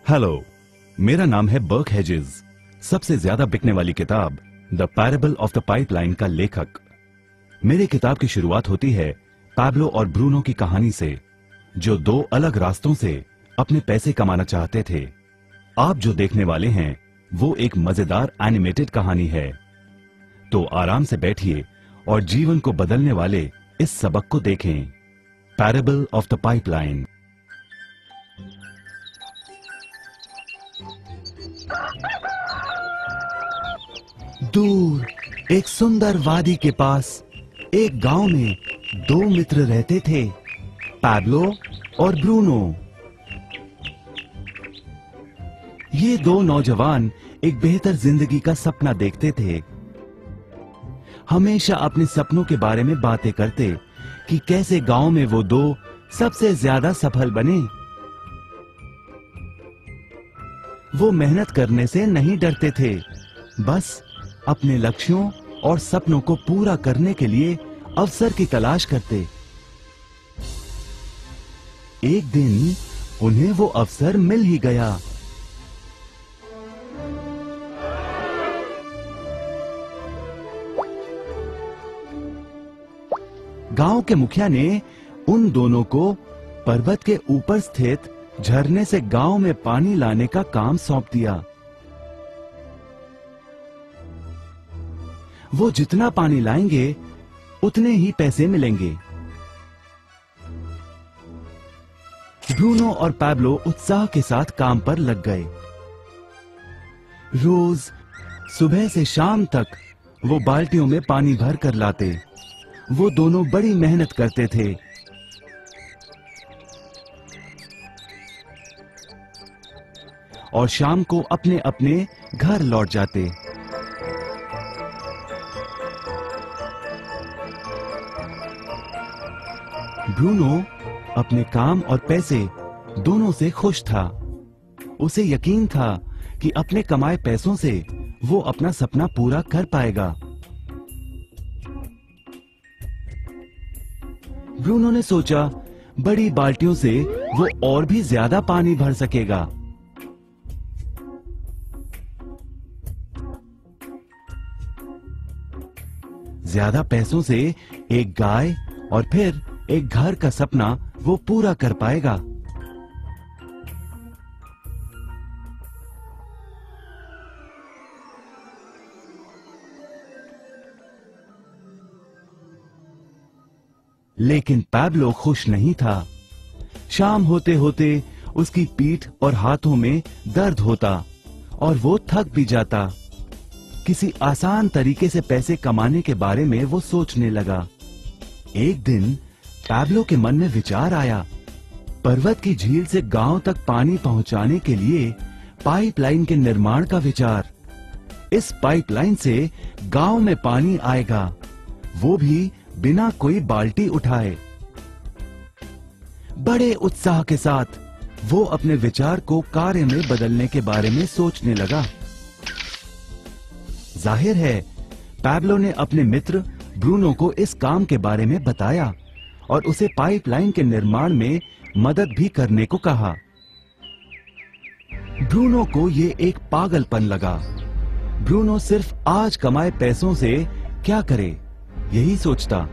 Hello, मेरा नाम है बर्क हेजेस। सबसे ज्यादा बिकने वाली किताब the parable of the pipeline का लेखक। मेरी किताब की शुरुआत होती है पैब्लो और ब्रूनो की कहानी से, जो दो अलग रास्तों से अपने पैसे कमाना चाहते थे। आप जो देखने वाले हैं वो एक मजेदार एनिमेटेड कहानी है। तो आराम से बैठिए और जीवन को बदलने वाले इस सबक को देखें, पैराबल ऑफ द पाइपलाइन। दूर एक सुंदर वादी के पास एक गांव में दो मित्र रहते थे, पैब्लो और ब्रूनो। ये दो नौजवान एक बेहतर जिंदगी का सपना देखते थे। हमेशा अपने सपनों के बारे में बातें करते कि कैसे गांव में वो दो सबसे ज्यादा सफल बने। वो मेहनत करने से नहीं डरते थे, बस अपने लक्ष्यों और सपनों को पूरा करने के लिए अवसर की तलाश करते। एक दिन उन्हें वो अवसर मिल ही गया। गांव के मुखिया ने उन दोनों को पर्वत के ऊपर स्थित झरने से गांव में पानी लाने का काम सौंप दिया। वो जितना पानी लाएंगे उतने ही पैसे मिलेंगे। ब्रूनो और पैब्लो उत्साह के साथ काम पर लग गए। रोज सुबह से शाम तक वो बाल्टियों में पानी भर कर लाते। वो दोनों बड़ी मेहनत करते थे। और शाम को अपने अपने घर लौट जाते। ब्रूनो अपने काम और पैसे दोनों से खुश था। उसे यकीन था कि अपने कमाए पैसों से वो अपना सपना पूरा कर पाएगा। ब्रूनो ने सोचा बड़ी बाल्टियों से वो और भी ज्यादा पानी भर सकेगा। ज्यादा पैसों से एक गाय और फिर एक घर का सपना वो पूरा कर पाएगा। लेकिन पैब्लो खुश नहीं था। शाम होते होते उसकी पीठ और हाथों में दर्द होता और वो थक भी जाता। किसी आसान तरीके से पैसे कमाने के बारे में वो सोचने लगा। एक दिन पैब्लो के मन में विचार आया, पर्वत की झील से गांव तक पानी पहुंचाने के लिए पाइपलाइन के निर्माण का विचार। इस पाइपलाइन से गांव में पानी आएगा, वो भी बिना कोई बाल्टी उठाए। बड़े उत्साह के साथ वो अपने विचार को कार्य में बदलने के बारे में सोचने लगा। जाहिर है पैब्लो ने अपने मित्र ब्रूनो को इस काम के बारे में बताया और उसे पाइपलाइन के निर्माण में मदद भी करने को कहा। ब्रूनो को ये एक पागलपन लगा। ब्रूनो सिर्फ आज कमाए पैसों से क्या करे, यही सोचता।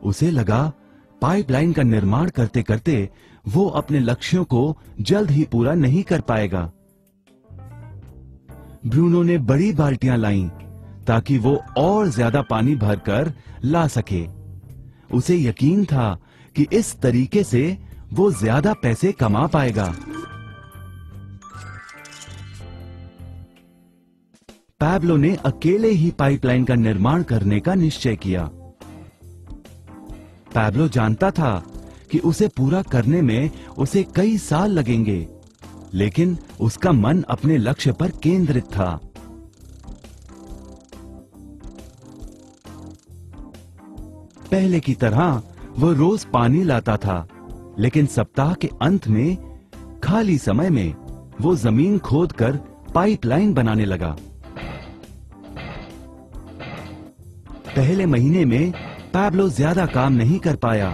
उसे लगा पाइपलाइन का निर्माण करते करते वो अपने लक्ष्यों को जल्द ही पूरा नहीं कर पाएगा। ब्रूनो ने बड़ी बाल्टियां लाईं ताकि वो और ज्यादा पानी भरकर ला सके। उसे यकीन था कि इस तरीके से वो ज्यादा पैसे कमा पाएगा। पैब्लो ने अकेले ही पाइपलाइन का निर्माण करने का निश्चय किया। पैब्लो जानता था कि उसे पूरा करने में उसे कई साल लगेंगे, लेकिन उसका मन अपने लक्ष्य पर केंद्रित था। पहले की तरह वो रोज पानी लाता था, लेकिन सप्ताह के अंत में खाली समय में वो जमीन खोदकर पाइपलाइन बनाने लगा। पहले महीने में पैब्लो ज्यादा काम नहीं कर पाया।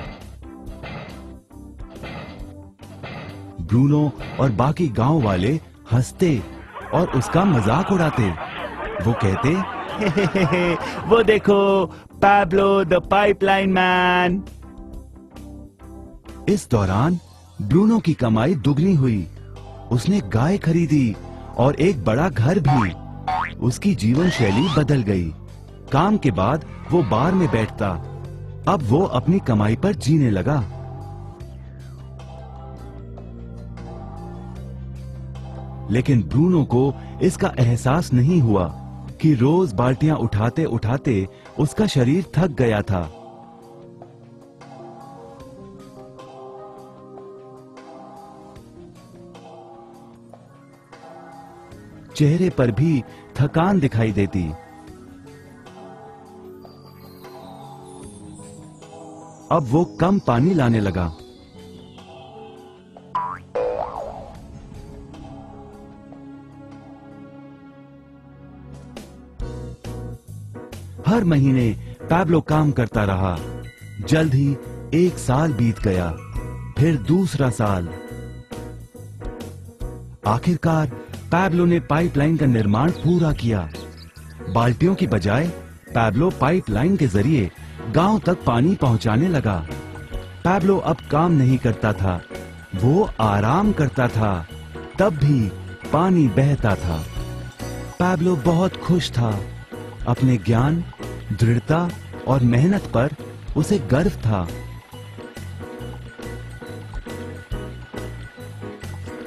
ब्रूनो और बाकी गांव वाले हंसते और उसका मजाक उड़ाते। वो कहते, हे, वो देखो पैब्लो द पाइपलाइन मैन। इस दौरान ब्रूनो की कमाई दुगनी हुई। उसने गाय खरीदी और एक बड़ा घर भी। उसकी जीवन शैली बदल गई। काम के बाद वो बार में बैठता। अब वो अपनी कमाई पर जीने लगा। लेकिन ब्रूनो को इसका एहसास नहीं हुआ कि रोज बाल्टियां उठाते उठाते उसका शरीर थक गया था। चेहरे पर भी थकान दिखाई देती। अब वो कम पानी लाने लगा। हर महीने पैब्लो काम करता रहा। जल्द ही 1 साल बीत गया, फिर दूसरा साल। आखिरकार पैब्लो ने पाइपलाइन का निर्माण पूरा किया। बाल्टियों की बजाय पैब्लो पाइपलाइन के जरिए गांव तक पानी पहुंचाने लगा। पैब्लो अब काम नहीं करता था, वो आराम करता था। तब भी पानी बहता था। पैब्लो बहुत खुश था। अपने ज्ञान, दृढ़ता और मेहनत पर उसे गर्व था।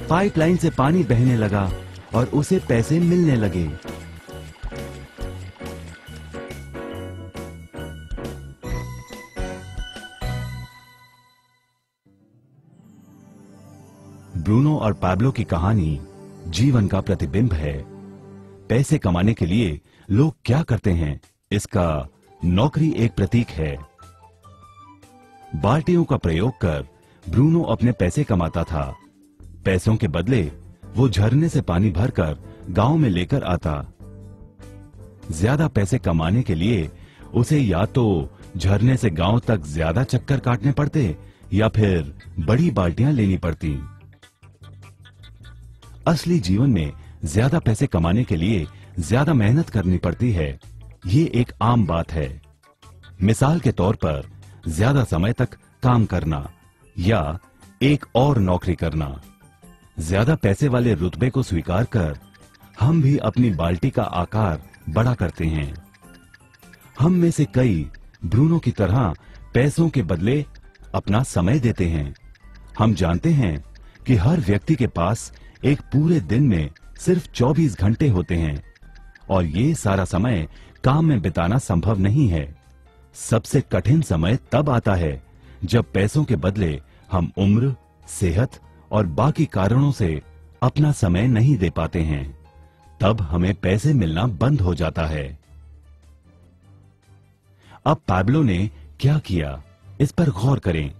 पाइपलाइन से पानी बहने लगा और उसे पैसे मिलने लगे। ब्रूनो और पैब्लो की कहानी जीवन का प्रतिबिंब है। पैसे कमाने के लिए लोग क्या करते हैं, इसका नौकरी एक प्रतीक है। बाल्टियों का प्रयोग कर ब्रूनो अपने पैसे कमाता था। पैसों के बदले वो झरने से पानी भरकर गांव में लेकर आता। ज्यादा पैसे कमाने के लिए उसे या तो झरने से गांव तक ज्यादा चक्कर काटने पड़ते या फिर बड़ी बाल्टियां लेनी पड़ती। असली जीवन में ज्यादा पैसे कमाने के लिए ज्यादा मेहनत करनी पड़ती है। ये एक आम बात है। मिसाल के तौर पर ज्यादा समय तक काम करना या एक और नौकरी करना। ज्यादा पैसे वाले रुतबे को स्वीकार कर हम भी अपनी बाल्टी का आकार बड़ा करते हैं। हम में से कई ब्रूनो की तरह पैसों के बदले अपना समय देते हैं। हम जानते हैं कि हर व्यक्ति के पास एक पूरे दिन में सिर्फ 24 घंटे होते हैं और ये सारा समय काम में बिताना संभव नहीं है। सबसे कठिन समय तब आता है जब पैसों के बदले हम उम्र, सेहत और बाकी कारणों से अपना समय नहीं दे पाते हैं। तब हमें पैसे मिलना बंद हो जाता है। अब पैब्लो ने क्या किया, इस पर गौर करें।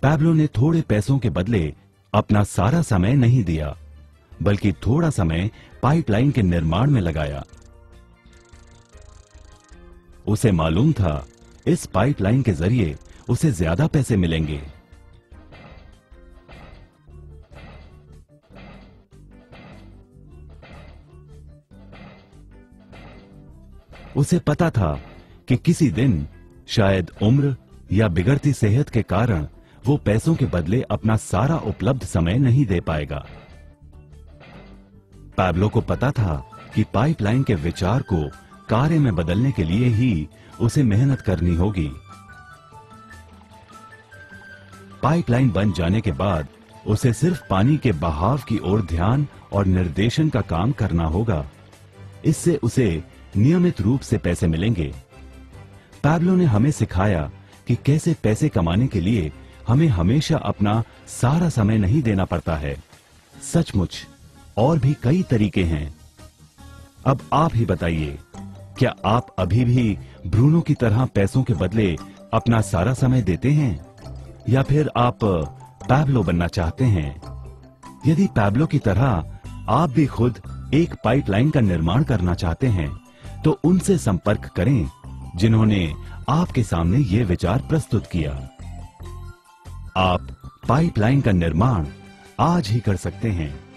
पैब्लो ने थोड़े पैसों के बदले अपना सारा समय नहीं दिया, बल्कि थोड़ा समय पाइपलाइन के निर्माण में लगाया। उसे मालूम था इस पाइपलाइन के जरिए उसे ज्यादा पैसे मिलेंगे। उसे पता था कि किसी दिन शायद उम्र या बिगड़ती सेहत के कारण वो पैसों के बदले अपना सारा उपलब्ध समय नहीं दे पाएगा। पैब्लो को पता था कि पाइपलाइन के विचार को कार्य में बदलने के लिए ही उसे मेहनत करनी होगी। पाइपलाइन बन जाने के बाद उसे सिर्फ पानी के बहाव की ओर ध्यान और निर्देशन का काम करना होगा। इससे उसे नियमित रूप से पैसे मिलेंगे। पैब्लो ने हमें सिखाया कि कैसे पैसे कमाने के लिए हमें हमेशा अपना सारा समय नहीं देना पड़ता है। सचमुच और भी कई तरीके हैं। अब आप ही बताइए, क्या आप अभी भी ब्रूनो की तरह पैसों के बदले अपना सारा समय देते हैं या फिर आप पैब्लो बनना चाहते हैं? यदि पैब्लो की तरह आप भी खुद एक पाइपलाइन का निर्माण करना चाहते हैं तो उनसे संपर्क करें जिन्होंने आपके सामने ये विचार प्रस्तुत किया। आप पाइपलाइन का निर्माण आज ही कर सकते हैं।